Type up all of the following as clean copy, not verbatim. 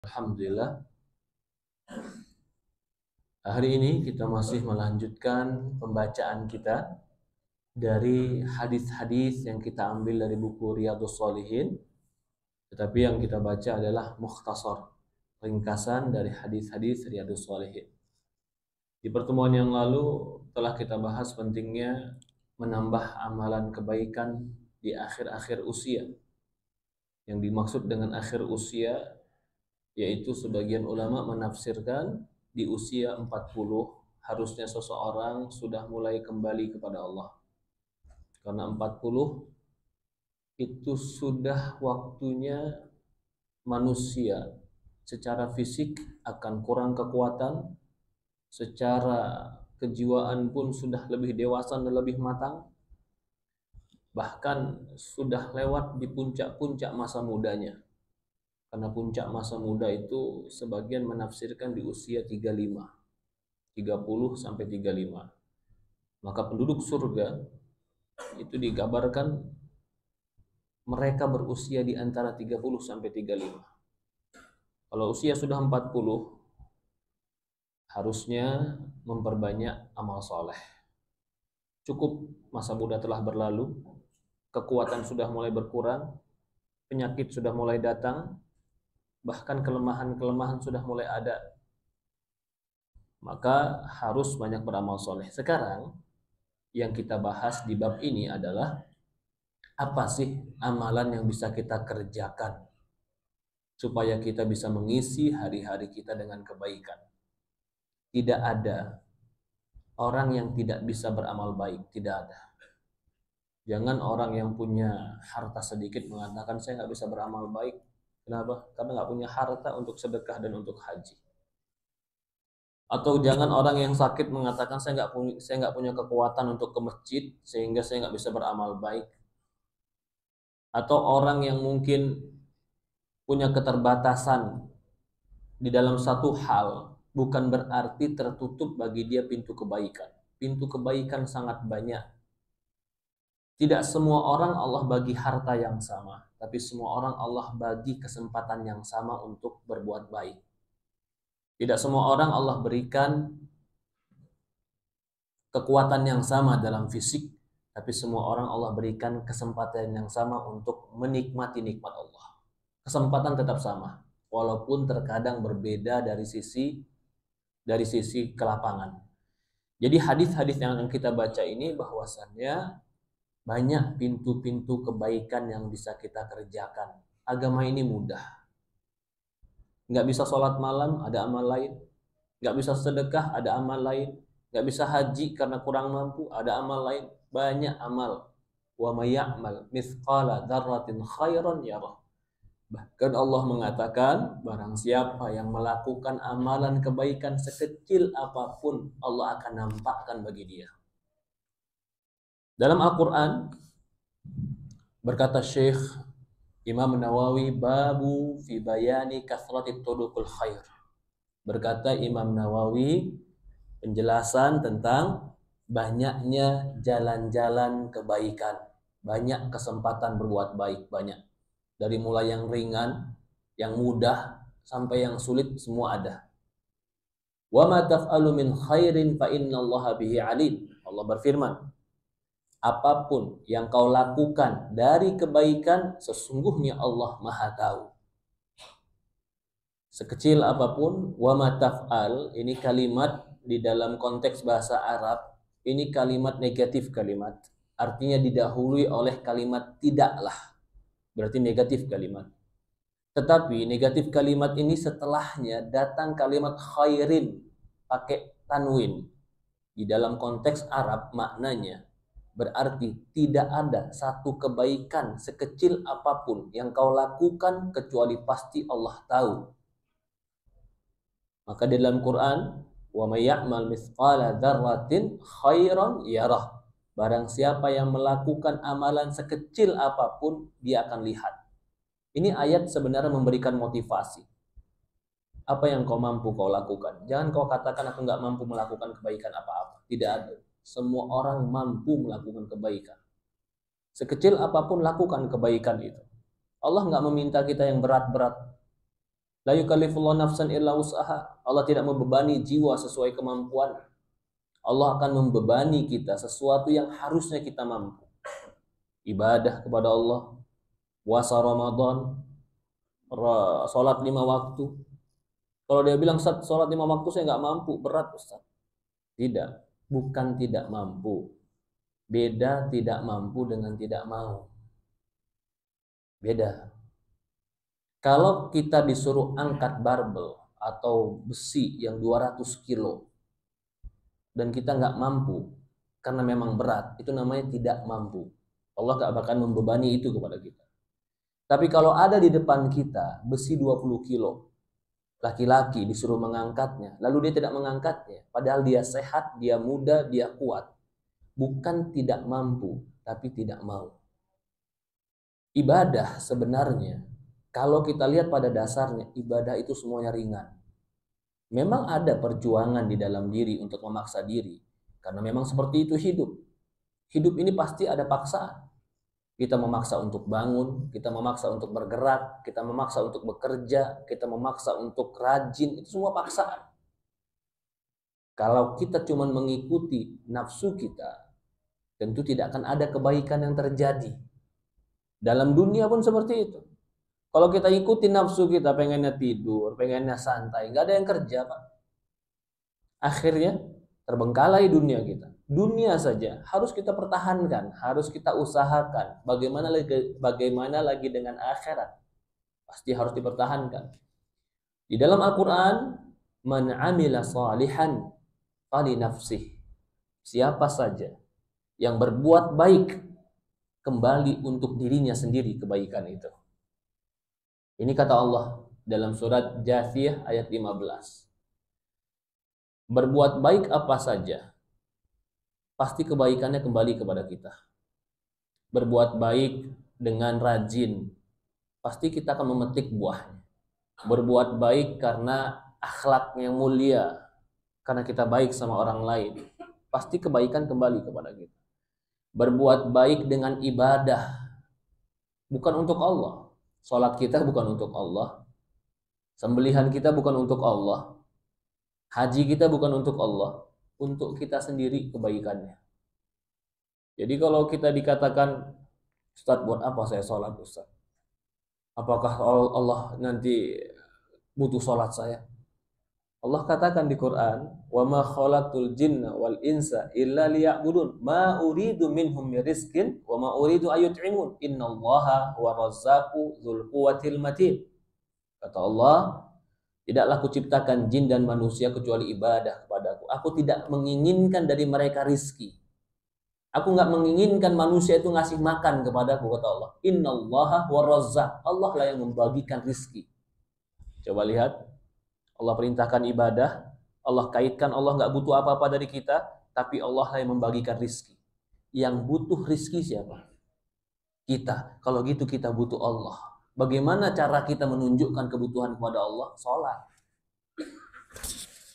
Alhamdulillah, hari ini kita masih melanjutkan pembacaan kita dari hadis-hadis yang kita ambil dari buku Riyadhus Shalihin. Tetapi yang kita baca adalah mukhtasar, ringkasan dari hadis-hadis Riyadhus Shalihin. Di pertemuan yang lalu telah kita bahas pentingnya menambah amalan kebaikan di akhir-akhir usia. Yang dimaksud dengan akhir usia yaitu sebagian ulama menafsirkan di usia 40 harusnya seseorang sudah mulai kembali kepada Allah. Karena 40 itu sudah waktunya manusia secara fisik akan kurang kekuatan, secara kejiwaan pun sudah lebih dewasa dan lebih matang, bahkan sudah lewat di puncak-puncak masa mudanya. Karena puncak masa muda itu sebagian menafsirkan di usia 35, 30 sampai 35. Maka penduduk surga itu digambarkan mereka berusia di antara 30 sampai 35. Kalau usia sudah 40, harusnya memperbanyak amal soleh. Cukup masa muda telah berlalu, kekuatan sudah mulai berkurang, penyakit sudah mulai datang, bahkan kelemahan-kelemahan sudah mulai ada. Maka harus banyak beramal soleh. Sekarang yang kita bahas di bab ini adalah apa sih amalan yang bisa kita kerjakan supaya kita bisa mengisi hari-hari kita dengan kebaikan. Tidak ada orang yang tidak bisa beramal baik, tidak ada. Jangan orang yang punya harta sedikit mengatakan saya nggak bisa beramal baik. Kenapa? Karena nggak punya harta untuk sedekah dan untuk haji. Atau jangan orang yang sakit mengatakan saya nggak punya kekuatan untuk ke masjid sehingga saya nggak bisa beramal baik. Atau orang yang mungkin punya keterbatasan di dalam satu hal bukan berarti tertutup bagi dia pintu kebaikan. Pintu kebaikan sangat banyak. Tidak semua orang Allah bagi harta yang sama, tapi semua orang Allah bagi kesempatan yang sama untuk berbuat baik. Tidak semua orang Allah berikan kekuatan yang sama dalam fisik, tapi semua orang Allah berikan kesempatan yang sama untuk menikmati nikmat Allah. Kesempatan tetap sama, walaupun terkadang berbeda dari sisi kelapangan. Jadi hadis-hadis yang kita baca ini bahwasannya banyak pintu-pintu kebaikan yang bisa kita kerjakan. Agama ini mudah. Nggak bisa sholat malam, ada amal lain. Nggak bisa sedekah, ada amal lain. Nggak bisa haji karena kurang mampu, ada amal lain. Banyak amal. Wa may ya'mal mithqala dzarratin khairan yarah. Bahkan Allah mengatakan, barang siapa yang melakukan amalan kebaikan sekecil apapun, Allah akan nampakkan bagi dia. Dalam Al-Quran, berkata Syekh Imam Nawawi, babu fi bayani kathrati turuqul khair. Berkata Imam Nawawi, penjelasan tentang banyaknya jalan-jalan kebaikan, banyak kesempatan berbuat baik, banyak. Dari mulai yang ringan, yang mudah, sampai yang sulit, semua ada. Wa ma taf'alu min khairin fa innallaha bihi alim. Allah berfirman, apapun yang kau lakukan dari kebaikan, sesungguhnya Allah Maha tahu. Sekecil apapun, wa ma taf'al, ini kalimat di dalam konteks bahasa Arab, ini kalimat negatif kalimat. Artinya didahului oleh kalimat tidaklah. Berarti negatif kalimat. Tetapi negatif kalimat ini setelahnya datang kalimat khairin, pakai tanwin. Di dalam konteks Arab maknanya berarti tidak ada satu kebaikan sekecil apapun yang kau lakukan kecuali pasti Allah tahu. Maka di dalam Quran, wa may ya'mal mithqala dzarratin khairan yarah. Barang siapa yang melakukan amalan sekecil apapun, dia akan lihat. Ini ayat sebenarnya memberikan motivasi. Apa yang kau mampu kau lakukan. Jangan kau katakan aku nggak mampu melakukan kebaikan apa-apa. Tidak ada. Semua orang mampu melakukan kebaikan. Sekecil apapun lakukan kebaikan itu. Allah nggak meminta kita yang berat-berat. La yukallifullahu nafsan illa wus'aha. Allah tidak membebani jiwa sesuai kemampuan. Allah akan membebani kita sesuatu yang harusnya kita mampu. Ibadah kepada Allah, puasa Ramadan, sholat 5 waktu. Kalau dia bilang, Ustaz, sholat 5 waktu saya nggak mampu, berat Ustaz. Tidak, bukan tidak mampu. Beda tidak mampu dengan tidak mau. Beda. Kalau kita disuruh angkat barbel atau besi yang 200 kilo dan kita nggak mampu karena memang berat, itu namanya tidak mampu. Allah nggak bakal membebani itu kepada kita. Tapi kalau ada di depan kita besi 20 kilo, laki-laki disuruh mengangkatnya, lalu dia tidak mengangkatnya, padahal dia sehat, dia muda, dia kuat. Bukan tidak mampu, tapi tidak mau. Ibadah sebenarnya, kalau kita lihat pada dasarnya, ibadah itu semuanya ringan. Memang ada perjuangan di dalam diri untuk memaksa diri, karena memang seperti itu hidup. Hidup ini pasti ada paksaan. Kita memaksa untuk bangun, kita memaksa untuk bergerak, kita memaksa untuk bekerja, kita memaksa untuk rajin, itu semua paksaan. Kalau kita cuma mengikuti nafsu kita, tentu tidak akan ada kebaikan yang terjadi. Dalam dunia pun seperti itu. Kalau kita ikuti nafsu kita, pengennya tidur, pengennya santai, nggak ada yang kerja, Pak. Akhirnya terbengkalai dunia kita. Dunia saja harus kita pertahankan, harus kita usahakan. Bagaimana lagi dengan akhirat? Pasti harus dipertahankan. Di dalam Al-Quran, man amila salihan fali nafsih. Siapa saja yang berbuat baik, kembali untuk dirinya sendiri kebaikan itu. Ini kata Allah dalam surat Jathiyah ayat 15. Berbuat baik apa saja, pasti kebaikannya kembali kepada kita. Berbuat baik dengan rajin, pasti kita akan memetik buahnya. Berbuat baik karena akhlak yang mulia, karena kita baik sama orang lain, pasti kebaikan kembali kepada kita. Berbuat baik dengan ibadah, bukan untuk Allah. Salat kita bukan untuk Allah. Sembelihan kita bukan untuk Allah. Haji kita bukan untuk Allah. Untuk kita sendiri kebaikannya. Jadi kalau kita dikatakan, Ustaz, buat apa saya salat, Ustaz? Apakah Allah nanti butuh salat saya? Allah katakan di Quran, "Wa ma khalaqtul jinna wal insa illa liya'budun, ma uridu minhum min rizqin wa ma uridu ayut'imun, innallaha huwa razzaqu dzul quwwatil matin." Kata Allah, tidaklah kuciptakan jin dan manusia kecuali ibadah kepadaku. Aku tidak menginginkan dari mereka rizki. Aku nggak menginginkan manusia itu ngasih makan kepadaku, kata Allah. Innallaha huwa razzaq. Allah lah yang membagikan rizki. Coba lihat. Allah perintahkan ibadah, Allah kaitkan Allah nggak butuh apa-apa dari kita, tapi Allah yang membagikan rizki. Yang butuh rizki siapa? Kita. Kalau gitu kita butuh Allah. Bagaimana cara kita menunjukkan kebutuhan kepada Allah? Sholat.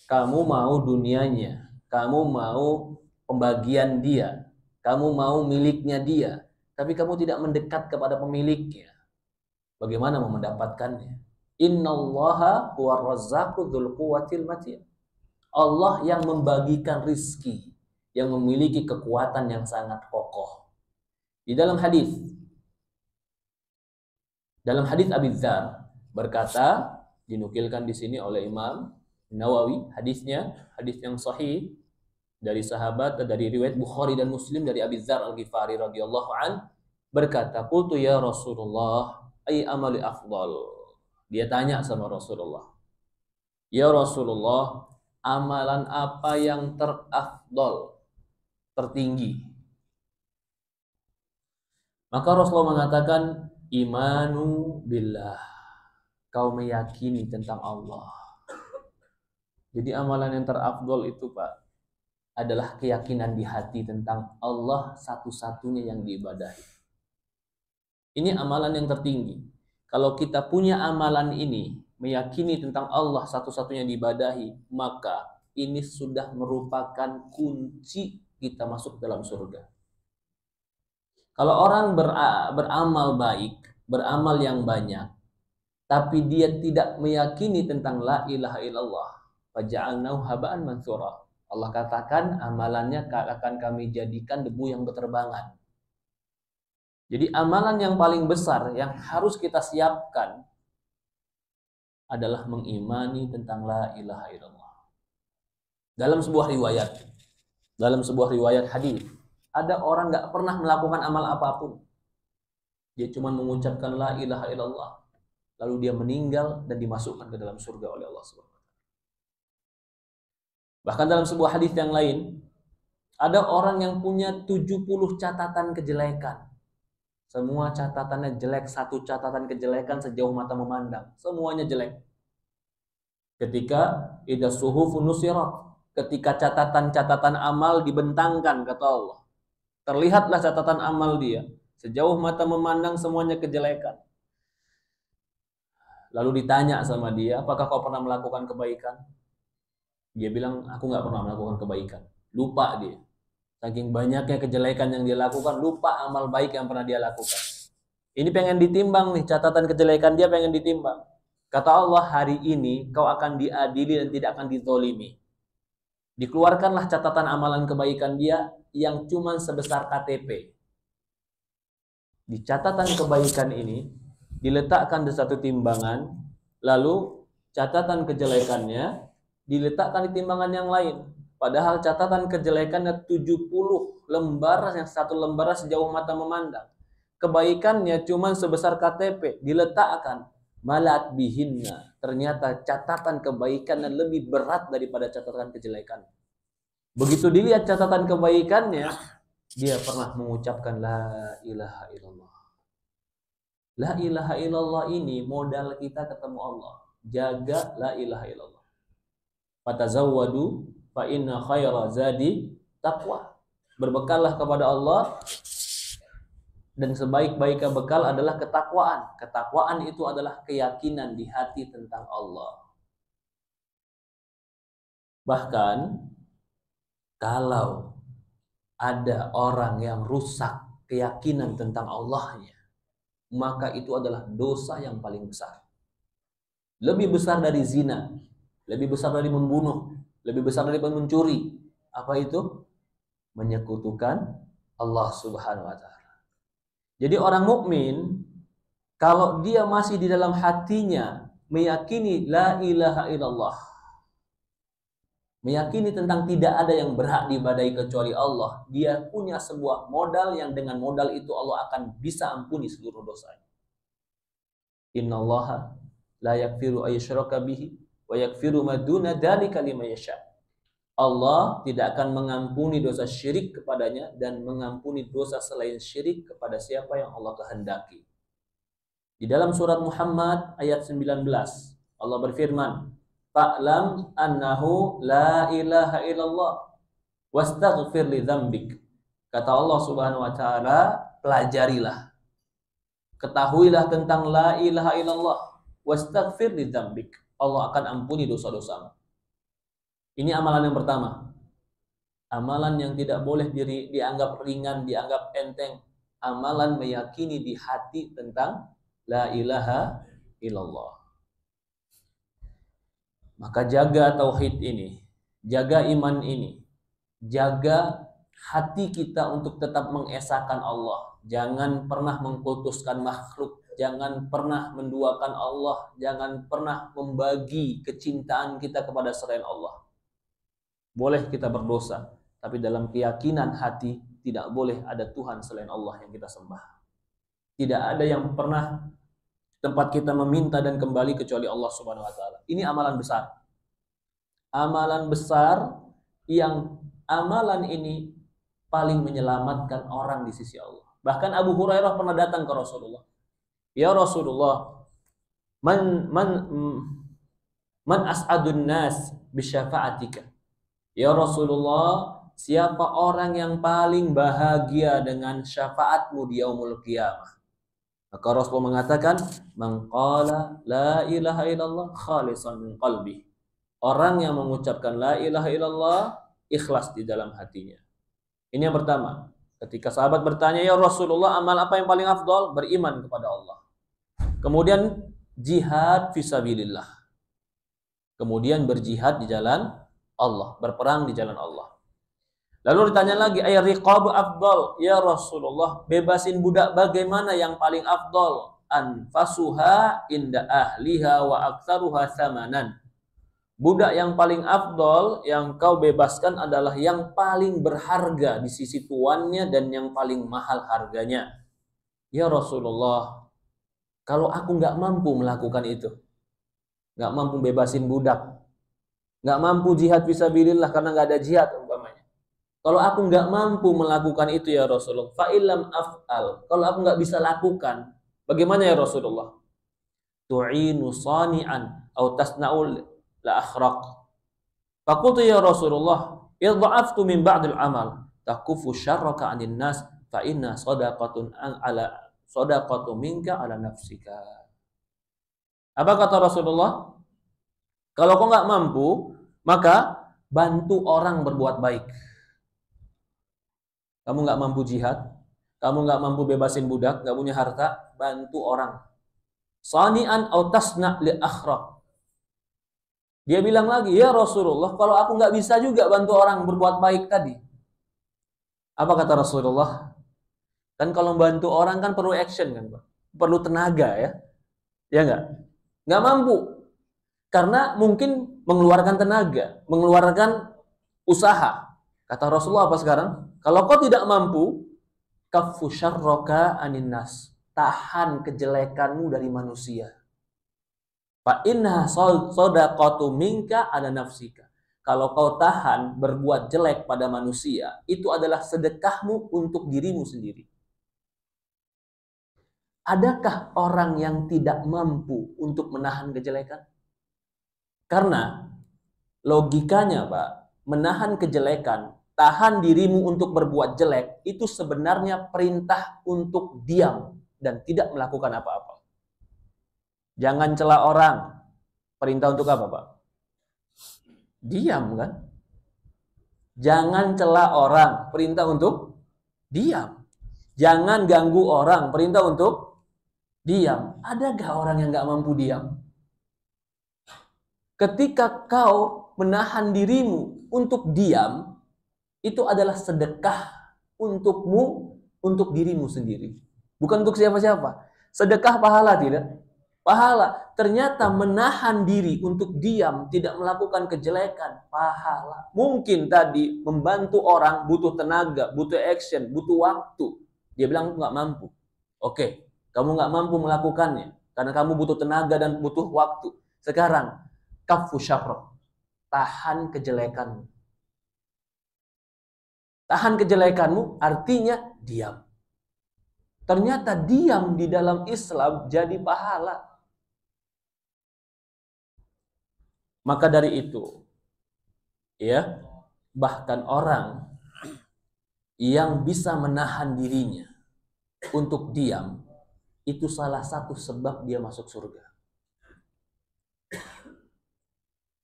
Kamu mau dunianya, kamu mau pembagian dia, kamu mau miliknya dia, tapi kamu tidak mendekat kepada pemiliknya. Bagaimana mau mendapatkannya? Innallaha huwa razzaqu dzul quwwatil matin. Allah yang membagikan rizki, yang memiliki kekuatan yang sangat kokoh. Di dalam hadis Abi Dzar berkata, dinukilkan di sini oleh Imam Nawawi, hadis yang sahih dari sahabat, dari riwayat Bukhari dan Muslim dari Abi Dzar Al-Ghifari radhiyallahu an, berkata, "Qultu ya Rasulullah, ay amali afdal." Dia tanya sama Rasulullah, "Ya Rasulullah, amalan apa yang terafdol, tertinggi?" Maka Rasulullah mengatakan, imanu billah. Kau meyakini tentang Allah. Jadi amalan yang terafdol itu, Pak, adalah keyakinan di hati tentang Allah satu-satunya yang diibadahi. Ini amalan yang tertinggi. Kalau kita punya amalan ini, meyakini tentang Allah satu-satunya diibadahi, maka ini sudah merupakan kunci kita masuk dalam surga. Kalau orang beramal baik, beramal yang banyak, tapi dia tidak meyakini tentang la ilaha illallah, faja'alnahu haba'an mansura. Allah katakan amalannya akan kami jadikan debu yang berterbangan. Jadi amalan yang paling besar yang harus kita siapkan adalah mengimani tentang la ilaha illallah. Dalam sebuah riwayat hadis, ada orang nggak pernah melakukan amal apapun. Dia cuma mengucapkan la ilaha illallah, lalu dia meninggal dan dimasukkan ke dalam surga oleh Allah SWT. Bahkan dalam sebuah hadis yang lain, ada orang yang punya 70 catatan kejelekan. Semua catatannya jelek, satu catatan kejelekan sejauh mata memandang. Semuanya jelek. Ketika idza suhufun nusirat, ketika catatan-catatan amal dibentangkan, kata Allah, terlihatlah catatan amal dia. Sejauh mata memandang semuanya kejelekan. Lalu ditanya sama dia, apakah kau pernah melakukan kebaikan? Dia bilang, aku nggak pernah melakukan kebaikan. Lupa dia. Saking banyaknya kejelekan yang dia lakukan, lupa amal baik yang pernah dia lakukan. Ini pengen ditimbang nih, catatan kejelekan dia pengen ditimbang. Kata Allah, hari ini kau akan diadili dan tidak akan ditolimi. Dikeluarkanlah catatan amalan kebaikan dia yang cuma sebesar KTP. Di catatan kebaikan ini diletakkan di satu timbangan, lalu catatan kejelekannya diletakkan di timbangan yang lain. Padahal catatan kejelekannya 70 lembar, yang satu lembar sejauh mata memandang. Kebaikannya cuma sebesar KTP, diletakkan. Malat bihinna. Ternyata catatan kebaikannya lebih berat daripada catatan kejelekan. Begitu dilihat catatan kebaikannya, dia pernah mengucapkan la ilaha illallah. La ilaha illallah ini modal kita ketemu Allah. Jaga la ilaha illallah. Fatazawwadu fa inna khaira zadi taqwa. Berbekallah kepada Allah, dan sebaik-baiknya bekal adalah ketakwaan. Ketakwaan itu adalah keyakinan di hati tentang Allah. Bahkan kalau ada orang yang rusak keyakinan tentang Allahnya, maka itu adalah dosa yang paling besar. Lebih besar dari zina, lebih besar dari membunuh, lebih besar dari mencuri. Apa itu? Menyekutukan Allah Subhanahu wa taala. Jadi orang mukmin kalau dia masih di dalam hatinya meyakini la ilaha illallah, meyakini tentang tidak ada yang berhak diibadahi kecuali Allah, dia punya sebuah modal yang dengan modal itu Allah akan bisa ampuni seluruh dosanya. Innallaha la yaghfiru ayyushraka bihi wa yaghfiru ma duna dzalika liman yasha. Allah tidak akan mengampuni dosa syirik kepadanya dan mengampuni dosa selain syirik kepada siapa yang Allah kehendaki. Di dalam surat Muhammad ayat 19, Allah berfirman, "Fa'lam annahu la ilaha illallah wastaghfir li dzambik." Kata Allah Subhanahu wa taala, pelajarilah. Ketahuilah tentang la ilaha illallah wastaghfir li dzambik. Allah akan ampuni dosa-dosamu. Ini amalan yang pertama. Amalan yang tidak boleh dianggap ringan, dianggap enteng. Amalan meyakini di hati tentang la ilaha illallah. Maka jaga tauhid ini, jaga iman ini, jaga hati kita untuk tetap mengesahkan Allah. Jangan pernah mengkultuskan makhluk, jangan pernah menduakan Allah, jangan pernah membagi kecintaan kita kepada selain Allah. Boleh kita berdosa, tapi dalam keyakinan hati tidak boleh ada Tuhan selain Allah yang kita sembah. Tidak ada yang pernah tempat kita meminta dan kembali kecuali Allah Subhanahu wa taala. Ini amalan besar. Amalan besar yang amalan ini paling menyelamatkan orang di sisi Allah. Bahkan Abu Hurairah pernah datang ke Rasulullah. Ya Rasulullah, man as'adun nas bisyafa'atika. Ya Rasulullah, siapa orang yang paling bahagia dengan syafaatmu di yaumul qiyamah? Maka Rasulullah mengatakan, man qala la ilaha illallah khalisan min qalbi. Orang yang mengucapkan la ilaha illallah ikhlas di dalam hatinya. Ini yang pertama. Ketika sahabat bertanya, ya Rasulullah, amal apa yang paling afdal? Beriman kepada Allah. Kemudian jihad fisabilillah. Kemudian berjihad di jalan Allah, berperang di jalan Allah. Lalu ditanya lagi, ay riqabu afdal ya Rasulullah, bebasin budak bagaimana yang paling afdal? Anfasuha inda ahliha wa aktsaruha thamanan. Budak yang paling afdal yang kau bebaskan adalah yang paling berharga di sisi tuannya dan yang paling mahal harganya. Ya Rasulullah, kalau aku nggak mampu melakukan itu, nggak mampu bebasin budak, nggak mampu jihad fisabilillah karena nggak ada jihad umpamanya. Kalau aku nggak mampu melakukan itu ya Rasulullah, fa'ilam af'al. Kalau aku nggak bisa lakukan, bagaimana ya Rasulullah? Tu'inu sani'an atau tasna'ul la akhraq. Faqultu ya Rasulullah, idha'aftu min ba'dil amal, takufu syarraka 'anil nas fa inna shadaqatun ala shadaqatu minka ala nafsika. Apa kata Rasulullah? Kalau kau nggak mampu, maka bantu orang berbuat baik. Kamu nggak mampu jihad, kamu nggak mampu bebasin budak, nggak punya harta, bantu orang. Sani'an au tasna' li akhraq. Dia bilang lagi, ya Rasulullah, kalau aku nggak bisa juga bantu orang berbuat baik tadi. Apa kata Rasulullah? Kan kalau bantu orang kan perlu action kan, Pak? Perlu tenaga ya. Ya nggak? Nggak mampu. Karena mungkin mengeluarkan tenaga, mengeluarkan usaha. Kata Rasulullah apa sekarang? Kalau kau tidak mampu, kaffu syarraka anin nas. Tahan kejelekanmu dari manusia. Fa inna shadaqatu minka ala nafsika. Kalau kau tahan berbuat jelek pada manusia, itu adalah sedekahmu untuk dirimu sendiri. Adakah orang yang tidak mampu untuk menahan kejelekan? Karena logikanya, Pak, menahan kejelekan, tahan dirimu untuk berbuat jelek, itu sebenarnya perintah untuk diam dan tidak melakukan apa-apa. Jangan cela orang. Perintah untuk apa, Pak? Diam, kan? Jangan cela orang. Perintah untuk diam. Jangan ganggu orang. Perintah untuk diam. Adakah orang yang nggak mampu diam? Ketika kau menahan dirimu untuk diam, itu adalah sedekah untukmu, untuk dirimu sendiri. Bukan untuk siapa-siapa. Sedekah pahala tidak? Pahala. Ternyata menahan diri untuk diam, tidak melakukan kejelekan, pahala. Mungkin tadi membantu orang butuh tenaga, butuh action, butuh waktu. Dia bilang nggak mampu. Oke, kamu nggak mampu melakukannya karena kamu butuh tenaga dan butuh waktu. Sekarang kaffu syarr, tahan kejelekanmu. Tahan kejelekanmu artinya diam. Ternyata diam di dalam Islam jadi pahala. Maka dari itu, ya, bahkan orang yang bisa menahan dirinya untuk diam, itu salah satu sebab dia masuk surga.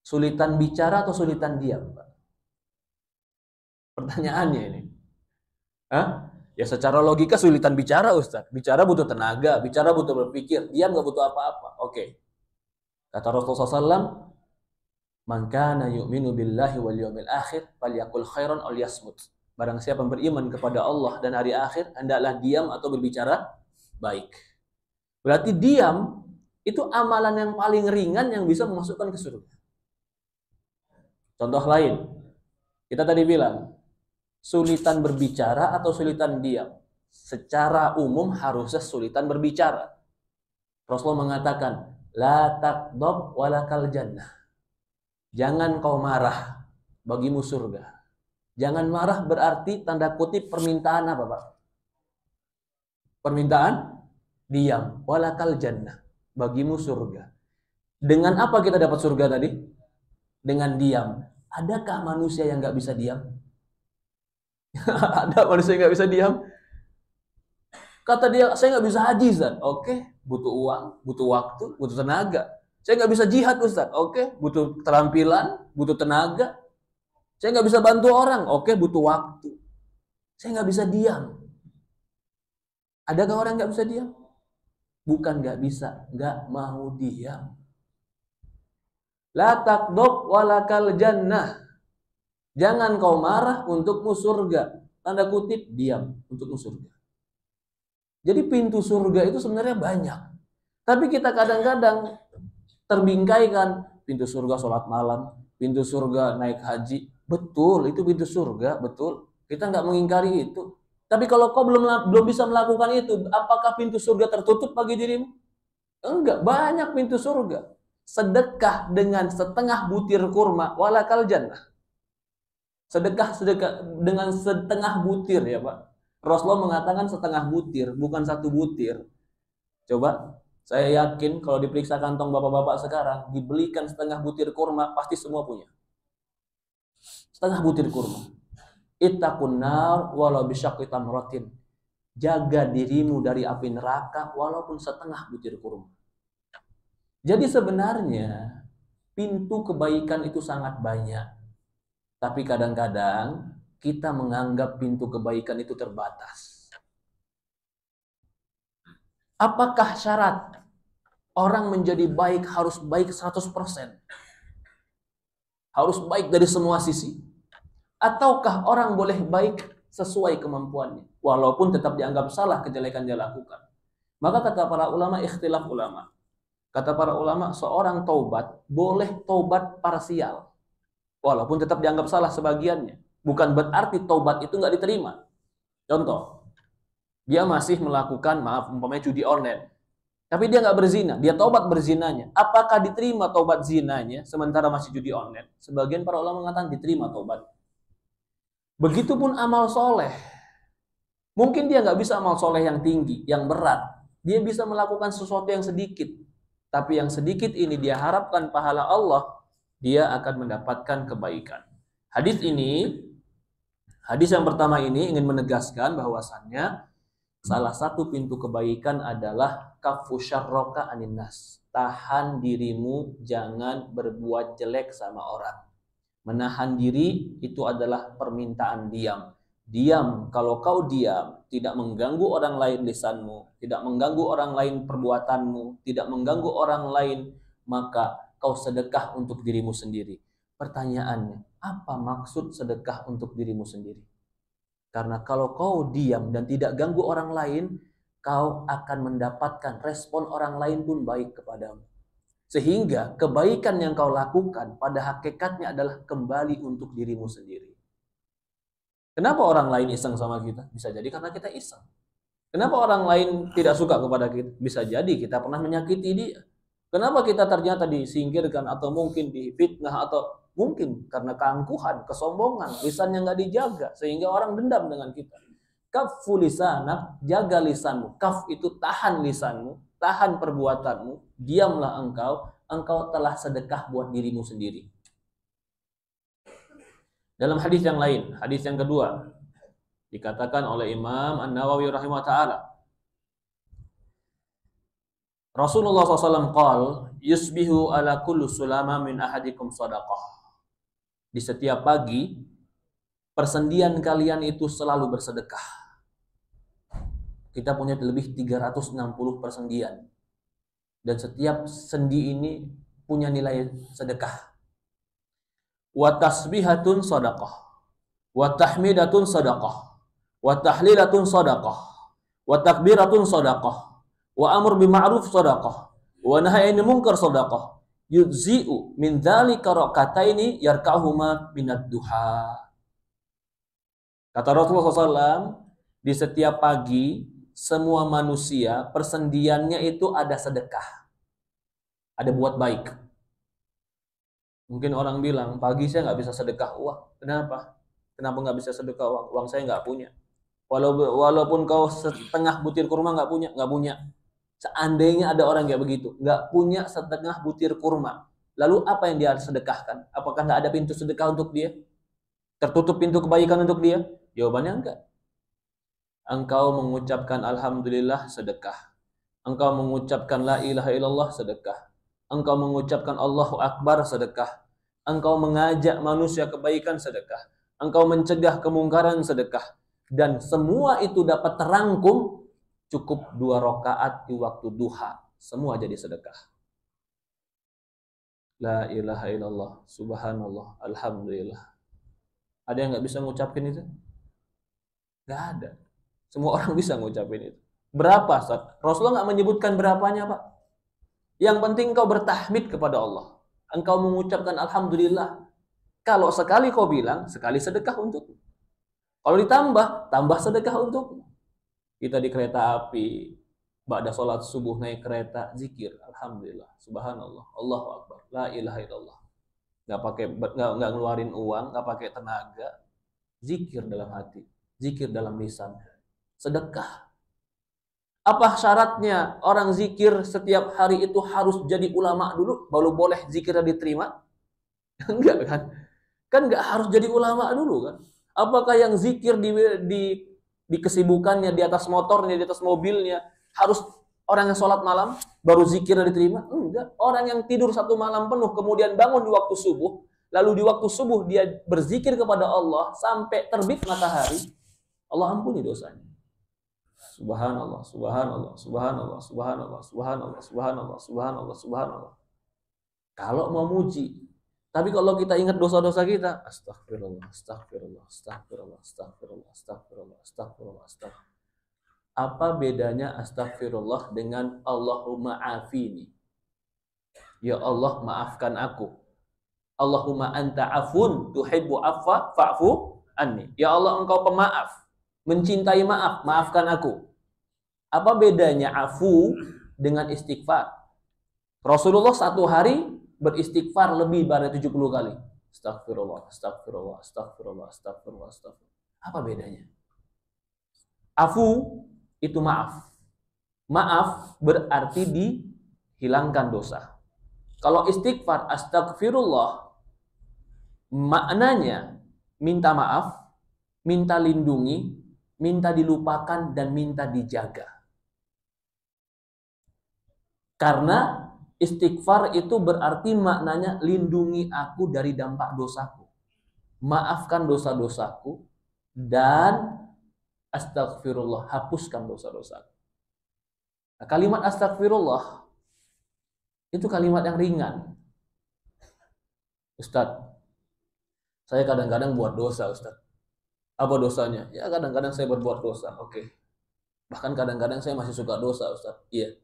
Sulitan bicara atau sulitan diam, Pak? Pertanyaannya ini. Hah? Ya secara logika sulitan bicara, Ustaz. Bicara butuh tenaga, bicara butuh berpikir. Diam nggak butuh apa-apa. Oke. Kata Rasulullah SAW, man kana yu'minu billahi wal yawmil akhir falyaqul khairan aw liyasmut. Barang siapa beriman kepada Allah dan hari akhir, hendaklah diam atau berbicara baik. Berarti diam itu amalan yang paling ringan yang bisa memasukkan ke surga. Contoh lain, kita tadi bilang, sulitan berbicara atau sulitan diam? Secara umum harusnya sulitan berbicara. Rasulullah mengatakan, la taqdab walakal jannah. Jangan kau marah, bagimu surga. Jangan marah berarti tanda kutip permintaan apa, Pak? Permintaan diam, walakal jannah, bagimu surga. Dengan apa kita dapat surga tadi? Dengan diam. Adakah manusia yang nggak bisa diam? Ada manusia yang nggak bisa diam? Kata dia, saya nggak bisa haji, Ustaz. Oke, butuh uang, butuh waktu, butuh tenaga. Saya nggak bisa jihad, Ustaz. Oke, butuh keterampilan, butuh tenaga. Saya nggak bisa bantu orang. Oke, butuh waktu. Saya nggak bisa diam. Adakah orang nggak bisa diam? Bukan nggak bisa, nggak mau diam. La taqdab walakal jannah. Jangan kau marah untukmu surga. Tanda kutip, diam untukmu surga. Jadi pintu surga itu sebenarnya banyak. Tapi kita kadang-kadang terbingkaikan. Pintu surga sholat malam, pintu surga naik haji. Betul, itu pintu surga, betul. Kita nggak mengingkari itu. Tapi kalau kau belum bisa melakukan itu, apakah pintu surga tertutup bagi dirimu? Enggak, banyak pintu surga. Sedekah dengan setengah butir kurma, walakal jannah. Sedekah dengan setengah butir ya Pak. Rasulullah mengatakan setengah butir, bukan satu butir. Coba, saya yakin kalau diperiksa kantong bapak-bapak sekarang, dibelikan setengah butir kurma, pasti semua punya. Setengah butir kurma. Ittaqun nar walau bisyaqqi tamratin. Jaga dirimu dari api neraka walaupun setengah butir kurma. Jadi sebenarnya pintu kebaikan itu sangat banyak. Tapi kadang-kadang kita menganggap pintu kebaikan itu terbatas. Apakah syarat orang menjadi baik harus baik 100%? Harus baik dari semua sisi? Ataukah orang boleh baik sesuai kemampuannya? Walaupun tetap dianggap salah kejelekan dia lakukan. Maka kata para ulama, ikhtilaf ulama. Kata para ulama, seorang taubat boleh taubat parsial. Walaupun tetap dianggap salah sebagiannya. Bukan berarti taubat itu nggak diterima. Contoh, dia masih melakukan, umpamanya judi online. Tapi dia nggak berzina, dia taubat berzinanya. Apakah diterima taubat zinanya sementara masih judi online? Sebagian para ulama mengatakan diterima taubat. Begitupun amal soleh. Mungkin dia nggak bisa amal soleh yang tinggi, yang berat. Dia bisa melakukan sesuatu yang sedikit. Tapi yang sedikit ini dia harapkan pahala Allah, dia akan mendapatkan kebaikan. Hadis yang pertama ini ingin menegaskan bahwasannya salah satu pintu kebaikan adalah kaffu syarraka anin nas. Tahan dirimu, jangan berbuat jelek sama orang. Menahan diri itu adalah permintaan diam. Diam, kalau kau diam, tidak mengganggu orang lain lisanmu, tidak mengganggu orang lain perbuatanmu, tidak mengganggu orang lain, maka kau sedekah untuk dirimu sendiri. Pertanyaannya, apa maksud sedekah untuk dirimu sendiri? Karena kalau kau diam dan tidak ganggu orang lain, kau akan mendapatkan respon orang lain pun baik kepadamu. Sehingga kebaikan yang kau lakukan pada hakikatnya adalah kembali untuk dirimu sendiri. Kenapa orang lain iseng sama kita? Bisa jadi karena kita iseng. Kenapa orang lain tidak suka kepada kita? Bisa jadi kita pernah menyakiti dia. Kenapa kita ternyata disingkirkan atau mungkin difitnah atau mungkin karena keangkuhan, kesombongan, lisannya nggak dijaga sehingga orang dendam dengan kita. Kaffu lisanak, jaga lisanmu. Kaf itu tahan lisanmu, tahan perbuatanmu, diamlah engkau telah sedekah buat dirimu sendiri. Dalam hadis yang lain, hadis yang kedua, dikatakan oleh Imam An-Nawawi rahimahullah ta'ala, Rasulullah SAW qala, yusbihu ala kullu sulama min ahadikum sadaqah. Di setiap pagi, persendian kalian itu selalu bersedekah. Kita punya lebih 360 persendian. Dan setiap sendi ini punya nilai sedekah. Wa tasbihatun sadaqah. Wa tahmidatun sadaqah. Wa tahlilatun sadaqah. Wa takbiratun sadaqah. Wa amr bima'ruf sadaqah. Wa nahy 'anil munkar sadaqah. Yujzi'u min dzalika rak'ataini yarka'uhuma minad duha. Kata Rasulullah SAW, di setiap pagi semua manusia persendiannya itu ada sedekah. Ada buat baik. Mungkin orang bilang, pagi saya nggak bisa sedekah uang. Kenapa? Kenapa nggak bisa sedekah uang? Uang saya nggak punya. Walaupun kau setengah butir kurma nggak punya. Seandainya ada orang kayak begitu, nggak punya setengah butir kurma. Lalu apa yang dia sedekahkan? Apakah nggak ada pintu sedekah untuk dia? Tertutup pintu kebaikan untuk dia? Jawabannya enggak. Engkau mengucapkan alhamdulillah sedekah. Engkau mengucapkan la ilaha illallah sedekah. Engkau mengucapkan Allahu Akbar sedekah. Engkau mengajak manusia kebaikan sedekah. Engkau mencegah kemungkaran sedekah. Dan semua itu dapat terangkum cukup 2 rakaat di waktu duha, semua jadi sedekah. La ilaha illallah, subhanallah, alhamdulillah. Ada yang nggak bisa ngucapin itu? Nggak ada. Semua orang bisa ngucapin itu. Berapa, Ustaz? Rasulullah nggak menyebutkan berapanya, Pak. Yang penting kau bertahmid kepada Allah. Engkau mengucapkan alhamdulillah. Kalau sekali kau bilang, sekali sedekah untukmu. Kalau ditambah, tambah sedekah untukmu. Kita di kereta api, ba'da sholat subuh naik kereta, zikir, alhamdulillah, subhanallah, Allahu akbar, la ilaha illallah. Nggak ngeluarin uang, nggak pakai tenaga, zikir dalam hati, zikir dalam lisan, sedekah. Apa syaratnya orang zikir setiap hari itu harus jadi ulama dulu, baru boleh zikirnya diterima? Enggak kan? Kan nggak harus jadi ulama dulu kan? Apakah yang zikir di kesibukannya, di atas motornya, di atas mobilnya, harus orang yang sholat malam baru zikirnya diterima? Enggak. Orang yang tidur 1 malam penuh kemudian bangun di waktu subuh, lalu di waktu subuh dia berzikir kepada Allah sampai terbit matahari, Allah ampuni dosanya. Subhanallah, subhanallah, subhanallah, subhanallah, subhanallah, subhanallah, subhanallah, subhanallah. Kalau mau muji. Tapi kalau kita ingat dosa-dosa kita, astagfirullah, astagfirullah, astagfirullah, astagfirullah, astagfirullah, astagfirullah, astagfirullah. Apa bedanya astagfirullah dengan Allahumma afini? Ya Allah, maafkan aku. Allahumma anta afun tuhibbu afwa fa'fu anni. Ya Allah, engkau pemaaf, mencintai maaf, maafkan aku. Apa bedanya afu dengan istighfar? Rasulullah 1 hari beristighfar lebih dari 70 kali. Astagfirullah, astagfirullah, astagfirullah, astagfirullah, astagfirullah. Apa bedanya? Afu itu maaf. Maaf berarti dihilangkan dosa. Kalau istighfar, astagfirullah, maknanya minta maaf, minta lindungi, minta dilupakan, dan minta dijaga. Karena istighfar itu berarti maknanya lindungi aku dari dampak dosaku. Maafkan dosa-dosaku dan astagfirullah, hapuskan dosa-dosaku. Nah, kalimat astagfirullah itu kalimat yang ringan. Ustadz, saya kadang-kadang buat dosa, Ustadz. Apa dosanya? Ya kadang-kadang saya berbuat dosa. Oke. Bahkan kadang-kadang saya masih suka dosa, Ustadz. Iya.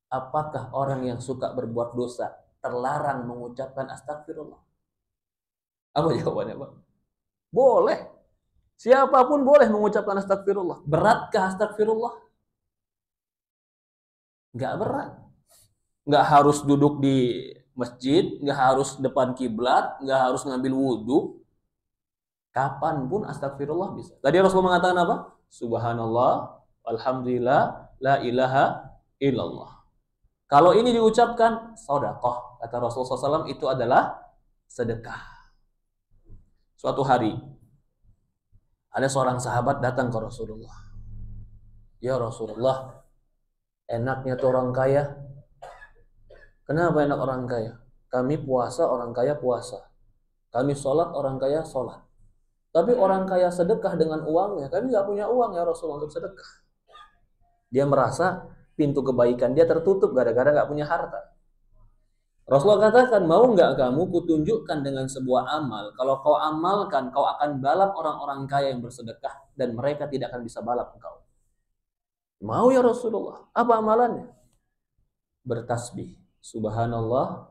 Apakah orang yang suka berbuat dosa terlarang mengucapkan astagfirullah? Apa jawabannya, Pak? Boleh. Siapapun boleh mengucapkan astagfirullah. Beratkah astagfirullah? Nggak berat. Nggak harus duduk di masjid, nggak harus depan kiblat, nggak harus ngambil wudhu. Kapanpun astagfirullah bisa. Tadi Rasulullah mengatakan apa? Subhanallah, alhamdulillah, la ilaha illallah. Kalau ini diucapkan, sedekah. Kata Rasulullah SAW, itu adalah sedekah. Suatu hari, ada seorang sahabat datang ke Rasulullah. Ya Rasulullah, enaknya tuh orang kaya. Kenapa enak orang kaya? Kami puasa, orang kaya puasa. Kami sholat, orang kaya sholat. Tapi orang kaya sedekah dengan uangnya. Kami nggak punya uang ya Rasulullah untuk sedekah. Dia merasa pintu kebaikan dia tertutup gara-gara nggak punya harta. Rasulullah katakan, mau nggak kamu kutunjukkan dengan sebuah amal? Kalau kau amalkan, kau akan balap orang-orang kaya yang bersedekah dan mereka tidak akan bisa balap engkau. Mau ya Rasulullah? Apa amalannya? Bertasbih, subhanallah,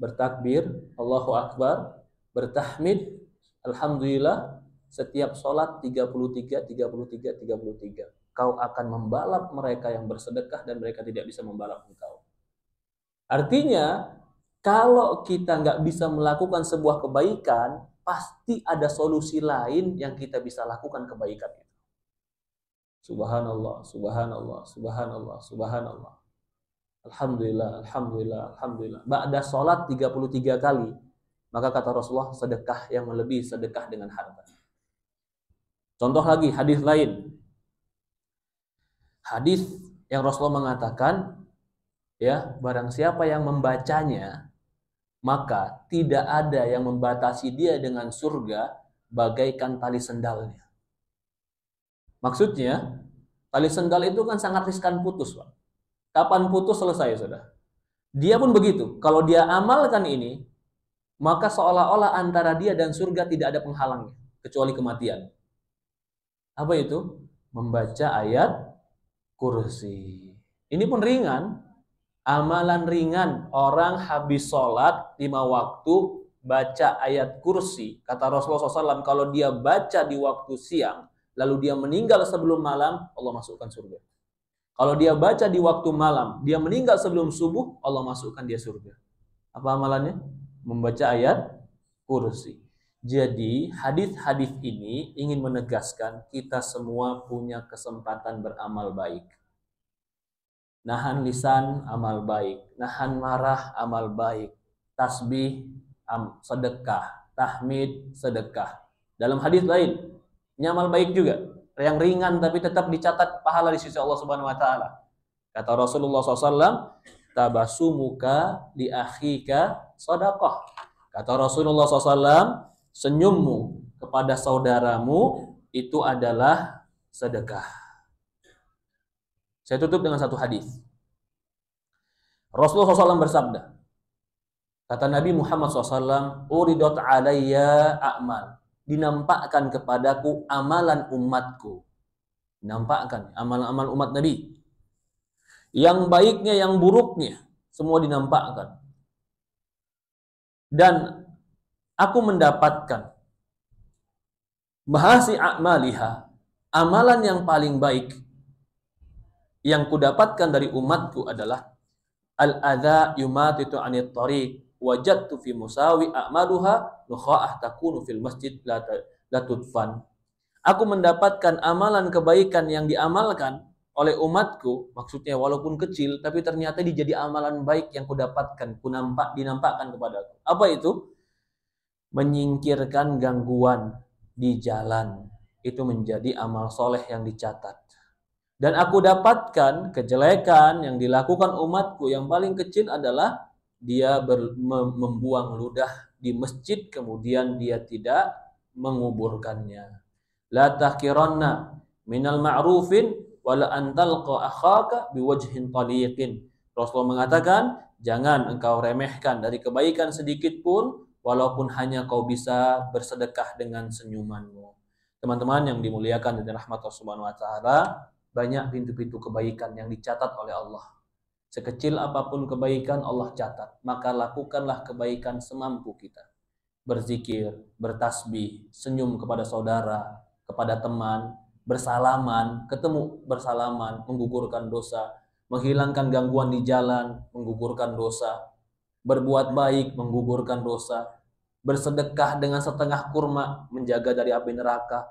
bertakbir, Allahu Akbar, bertahmid, alhamdulillah, setiap sholat 33, 33, 33. Kau akan membalap mereka yang bersedekah dan mereka tidak bisa membalap engkau. Artinya, kalau kita nggak bisa melakukan sebuah kebaikan, pasti ada solusi lain yang kita bisa lakukan kebaikan itu. Subhanallah, subhanallah, subhanallah, subhanallah. Alhamdulillah, alhamdulillah, alhamdulillah. Ba'da sholat 33 kali, maka kata Rasulullah, sedekah yang melebihi sedekah dengan harta. Contoh lagi, hadis lain. Hadis yang Rasulullah mengatakan, ya, barang siapa yang membacanya, maka tidak ada yang membatasi dia dengan surga bagaikan tali sendalnya. Maksudnya, Tali sendal itu kan sangat riskan putus, Pak. Kapan putus selesai sudah. Dia pun begitu. Kalau dia amalkan ini, maka seolah-olah antara dia dan surga tidak ada penghalangnya kecuali kematian. Apa itu? Membaca ayat kursi. Ini pun ringan, amalan ringan. Orang habis sholat 5 waktu baca ayat kursi. Kata Rasulullah SAW, kalau dia baca di waktu siang, lalu dia meninggal sebelum malam, Allah masukkan surga. Kalau dia baca di waktu malam, dia meninggal sebelum subuh, Allah masukkan dia surga. Apa amalannya? Membaca ayat kursi. Jadi hadis-hadis ini ingin menegaskan kita semua punya kesempatan beramal baik. Nahan lisan, amal baik. Nahan marah, amal baik. Tasbih, sedekah. Tahmid, sedekah. Dalam hadis lain, ini amal baik juga. Yang ringan tapi tetap dicatat pahala di sisi Allah Subhanahu wa taala. Kata Rasulullah SAW, tabasumuka li akhika shadaqah. Kata Rasulullah SAW, senyummu kepada saudaramu itu adalah sedekah. Saya tutup dengan satu hadis. Rasulullah SAW bersabda, kata Nabi Muhammad SAW, uridot alayya a'mal. Dinampakkan kepadaku amalan umatku. Dinampakkan amalan-amal umat Nabi. Yang baiknya, yang buruknya, semua dinampakkan. Dan aku mendapatkan bahasi a'maliha, amalan yang paling baik yang kudapatkan dari umatku adalah al-adha yumatitu anit tariq wajadtu fi musawi a'maluha nukha'ah takunu fil masjid la tudfan. Aku mendapatkan amalan kebaikan yang diamalkan oleh umatku, maksudnya walaupun kecil, tapi ternyata dijadi amalan baik yang kudapatkan, dinampakkan kepadaku. Apa itu? Menyingkirkan gangguan di jalan. Itu menjadi amal soleh yang dicatat. Dan aku dapatkan kejelekan yang dilakukan umatku yang paling kecil adalah dia membuang ludah di masjid, kemudian dia tidak menguburkannya. La tahkiranna minal ma'rufin wala antalqa akhaka biwajhin taliqin. Rasulullah mengatakan, jangan engkau remehkan dari kebaikan sedikit pun, walaupun hanya kau bisa bersedekah dengan senyumanmu. Teman-teman yang dimuliakan dan rahmat Allah Subhanahu wa taala, banyak pintu-pintu kebaikan yang dicatat oleh Allah. Sekecil apapun kebaikan Allah catat, maka lakukanlah kebaikan semampu kita. Berzikir, bertasbih, senyum kepada saudara, kepada teman, bersalaman, ketemu bersalaman, menggugurkan dosa, menghilangkan gangguan di jalan, menggugurkan dosa, berbuat baik, menggugurkan dosa, bersedekah dengan setengah kurma, menjaga dari api neraka.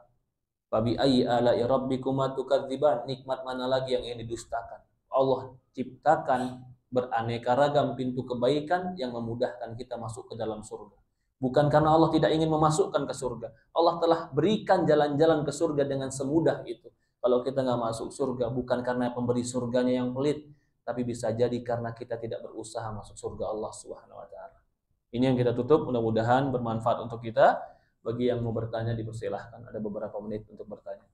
Fabi ayyi ala'i rabbikuma tukadziban, nikmat mana lagi yang ingin didustakan? Allah ciptakan beraneka ragam pintu kebaikan yang memudahkan kita masuk ke dalam surga. Bukan karena Allah tidak ingin memasukkan ke surga. Allah telah berikan jalan-jalan ke surga dengan semudah itu. Kalau kita nggak masuk surga, bukan karena pemberi surganya yang pelit, tapi bisa jadi karena kita tidak berusaha masuk surga Allah Subhanahu wa taala. Ini yang kita tutup, mudah-mudahan bermanfaat untuk kita. Bagi yang mau bertanya dipersilahkan, ada beberapa menit untuk bertanya.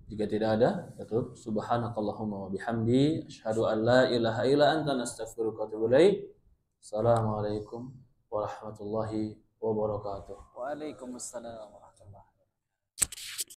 Jika tidak ada, tutup. Subhanakallahumma wa bihamdi, asyhadu an la ilaha illa anta, nastaghfiruka wa atubu ilaik. Assalamualaikum warahmatullahi wabarakatuh. Waalaikumsalam warahmatullahi wabarakatuh.